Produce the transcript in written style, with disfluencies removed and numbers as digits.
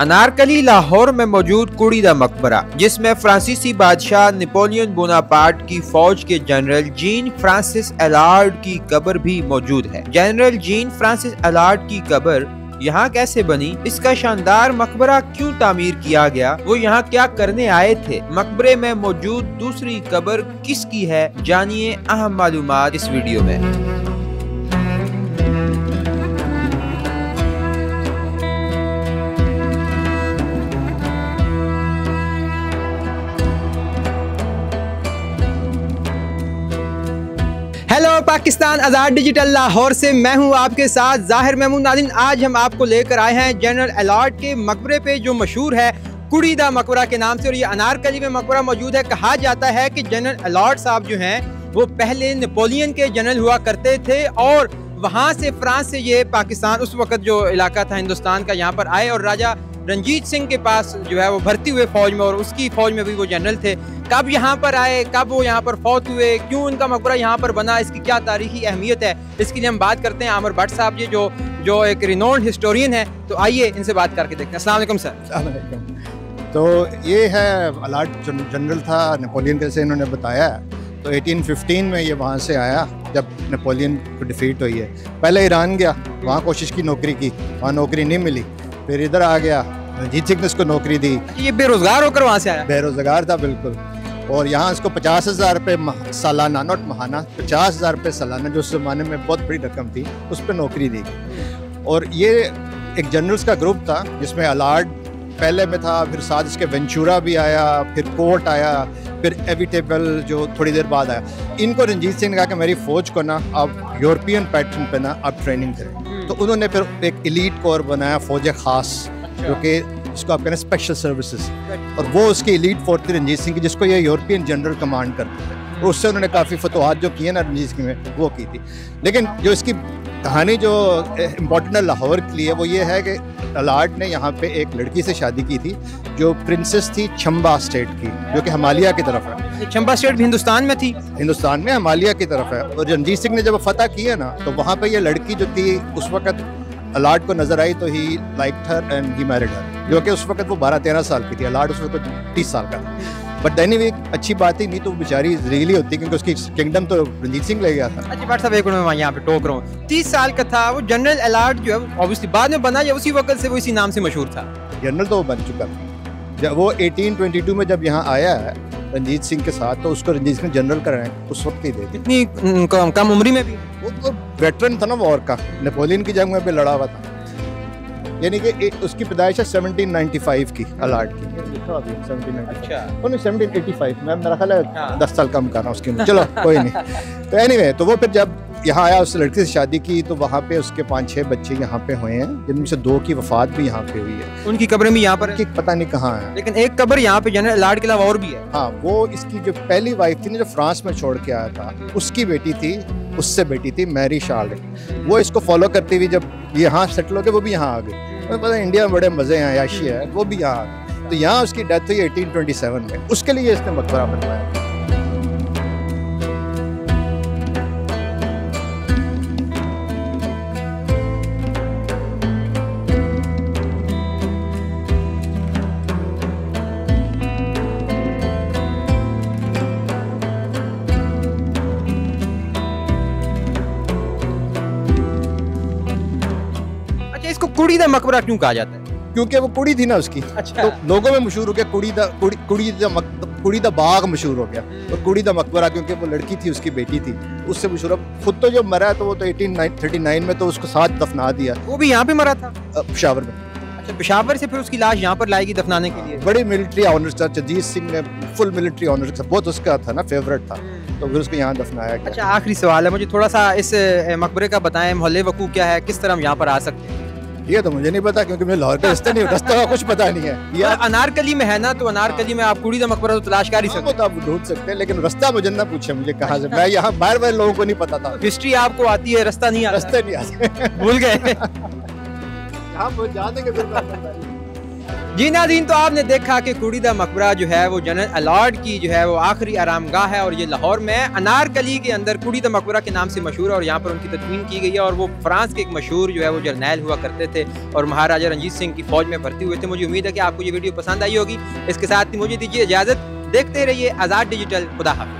अनारकली लाहौर में मौजूद कुड़ी दा मकबरा, जिसमें फ्रांसीसी बादशाह नेपोलियन बोनापार्ट की फौज के जनरल जीन फ्रांसिस एलार्ड की कब्र भी मौजूद है। जनरल जीन फ्रांसिस एलार्ड की कब्र यहाँ कैसे बनी, इसका शानदार मकबरा क्यों तामीर किया गया, वो यहाँ क्या करने आए थे, मकबरे में मौजूद दूसरी कब्र किसकी है, जानिए अहम मालूमात इस वीडियो में। हेलो पाकिस्तान, आज़ाद डिजिटल लाहौर से मैं हूं आपके साथ ज़ाहिर महमूद। नाज़रीन, आज हम आपको लेकर आए हैं जनरल एलार्ड के मकबरे पे, जो मशहूर है कुड़ी दा मकबरा के नाम से, और ये अनारकली में मकबरा मौजूद है। कहा जाता है कि जनरल एलार्ड साहब जो हैं वो पहले नेपोलियन के जनरल हुआ करते थे और वहाँ से फ्रांस से ये पाकिस्तान, उस वक्त जो इलाका था हिंदुस्तान का, यहाँ पर आए और राजा रंजीत सिंह के पास जो है वो भर्ती हुए फौज में, और उसकी फौज में भी वो जनरल थे। कब यहाँ पर आए, कब वो यहाँ पर फौत हुए, क्यों उनका मकबरा यहाँ पर बना, इसकी क्या तारीखी अहमियत है, इसके लिए हम बात करते हैं आमिर भट्ट साहब जी, जो एक रिनोन्ड हिस्टोरियन है। तो आइए इनसे बात करके देखते हैं। अस्सलाम वालेकुम सर। अस्सलाम वालेकुम। तो ये है एलार्ड जनरल था नेपोलियन, जैसे इन्होंने बताया। तो 1815 में ये वहाँ से आया जब नेपोलियन को डिफीट हुई है। पहले ईरान गया, वहाँ कोशिश की नौकरी की, वहाँ नौकरी नहीं मिली, फिर इधर आ गया, रंजीत सिंह ने उसको नौकरी दी। ये बेरोजगार होकर वहाँ से आया? बेरोजगार था बिल्कुल, और यहाँ इसको 50,000 रुपये सालाना, नॉट महाना, 50,000 रुपये सालाना, जो उस ज़माने में बहुत बड़ी रकम थी, उस पर नौकरी दी। और ये एक जनरल्स का ग्रुप था जिसमें एलार्ड पहले में था, फिर साथ इसके वेंचुरा भी आया, फिर कोर्ट आया, फिर एविटेबल जो थोड़ी देर बाद आया। इनको रंजीत सिंह ने कहा कि मेरी फ़ौज को ना आप यूरोपियन पैटर्न पे ना आप ट्रेनिंग करें। तो उन्होंने फिर एक एलीट कोर बनाया, फ़ौज ख़ास, जो कि इसको आप कहते हैं स्पेशल सर्विसेज, और वो उसकी एलीट फोर्स थी रंजीत सिंह की, जिसको ये यूरोपियन जनरल कमांड करते थे। और उससे उन्होंने काफ़ी फतवाहत जो किए ना रंजीत सिंह में, वो की थी। लेकिन जो इसकी कहानी जो इम्पोर्टेंट है लाहौर के लिए, वो ये है कि एलार्ड ने यहाँ पे एक लड़की से शादी की थी जो प्रिंसेस थी चंबा स्टेट की, जो कि हिमालय की तरफ है। चंबा स्टेट भी हिंदुस्तान में थी? हिंदुस्तान में, हिमालय की तरफ है। और रंजीत सिंह ने जब फतह किया ना, तो वहाँ पर ये लड़की जो थी उस वक्त एलार्ड को नजर आई, तो he liked her and he married हर, जो कि उस वक्त वो 12-13 साल की थी। एलार्ड उस वक्त 30 साल का था। बट एनीवे अच्छी बात ही नहीं, तो बेचारी इजरायली होती, क्योंकि उसकी किंगडम तो रंजीत सिंह ले गया था। अच्छा भट्ट साहब, एक मिनट मैं यहाँ पे टोक रहा हूँ। 30 साल का था वो जनरल एलार्ड, जो है ऑब्वियसली बाद में बना, या उसी वक्त से वो इसी नाम से मशहूर था? जनरल तो वो बन चुका था जब वो 1822 में जब यहाँ आया है रंजीत सिंह के साथ, तो उसको रंजीत सिंह जनरल कर रहे हैं उस वक्त ही दे दी। इतनी कम उम्री में भी? वो तो वेटरन था ना वॉर का, नेपोलियन की जंग में भी लड़ा हुआ था। यानी कि उसकी पैदाइश है 1795 की, एलार्ड की। 1785, मैं मेरा ख्याल है 10 साल कम कर रहा हूँ उसकी उम्र। चलो कोई नहीं। तो एनीवे, तो वो फिर जब यहाँ आया, उस लड़की से शादी की, तो वहाँ पे उसके 5-6 बच्चे यहाँ पे हुए हैं, जिनमें से 2 की वफात भी यहाँ पे हुई है। उनकी कब्रें भी यहाँ पर है? पता नहीं कहाँ है, लेकिन एक कब्र यहाँ पे जनरल एलार्ड के अलावा और भी है। हाँ, वो इसकी जो पहली वाइफ थी ना, जो फ्रांस में छोड़ के आया था, उसकी बेटी थी, उससे बेटी थी मैरी शार्लेट। वो इसको फॉलो करती हुई जब यहाँ सेटल हो गए, वो भी यहाँ आ गई। पता है इंडिया में बड़े मजे हैं, याशी है, वो भी यहाँ। तो यहाँ उसकी डेथ हुई 1827 में, उसके लिए इसने मकबरा बनवाया। इसको कुड़ी दा मकबरा क्यों कहा जाता है? क्योंकि वो कुड़ी थी ना उसकी। अच्छा। तो लोगों में मशहूर हो गया कुड़ी दा बाग मशहूर हो गया, और कुड़ी दा मकबरा क्योंकि वो लड़की थी, उसकी बेटी थी, उससे मशहूर। खुद तो जो मरा, तो वो तो 1839 में तो उसको साथ दफना दिया। वो भी यहाँ पे मरा था? पेशावर में। अच्छा, पेशावर से फिर उसकी लाश यहाँ पर लाएगी दफनाने के लिए? बड़ी मिलिट्री ऑनर्स था, जगजीत सिंह ने फुल मिलिट्री ऑनर्स, बहुत उसका था ना, फेवरेट था, तो फिर उसको यहाँ दफनाया गया। अच्छा, आखिरी सवाल है, मुझे थोड़ा सा इस मकबरे का बताएं, मोहल्ले वकू क्या है, किस तरह हम यहाँ पर आ सकते हैं? ये तो मुझे नहीं पता, क्योंकि मुझे लाहौर का रास्ता का कुछ पता नहीं है। ये अनारकली में है ना, तो अनारकली में आप कुड़ी दा मकबरा तो तलाश कर ही सकते हैं। तो आप ढूंढ सकते हैं, लेकिन रास्ता मुझे ना पूछे, मुझे कहाँ से, मैं यहाँ बाहर लोगों को नहीं पता था। हिस्ट्री आपको आती है, रास्ता नहीं आता? रास्ते नहीं आते, भूल गए। यहाँ जाने के जी नाज़रीन, तो आपने देखा कि कुड़ी दा मकबरा जो है वो जनरल अलॉट की जो है वो आखिरी आरामगाह है और ये लाहौर में अनारकली के अंदर कुड़ी दा मकबरा के नाम से मशहूर है और यहाँ पर उनकी तदफीन की गई है। और वो फ्रांस के एक मशहूर जो है वो जर्नैल हुआ करते थे और महाराजा रंजीत सिंह की फौज में भर्ती हुए थे। मुझे उम्मीद है कि आपको ये वीडियो पसंद आई होगी। इसके साथ ही मुझे दीजिए इजाज़त। देखते रहिए आज़ाद डिजिटल। खुदा हाफ़िज़।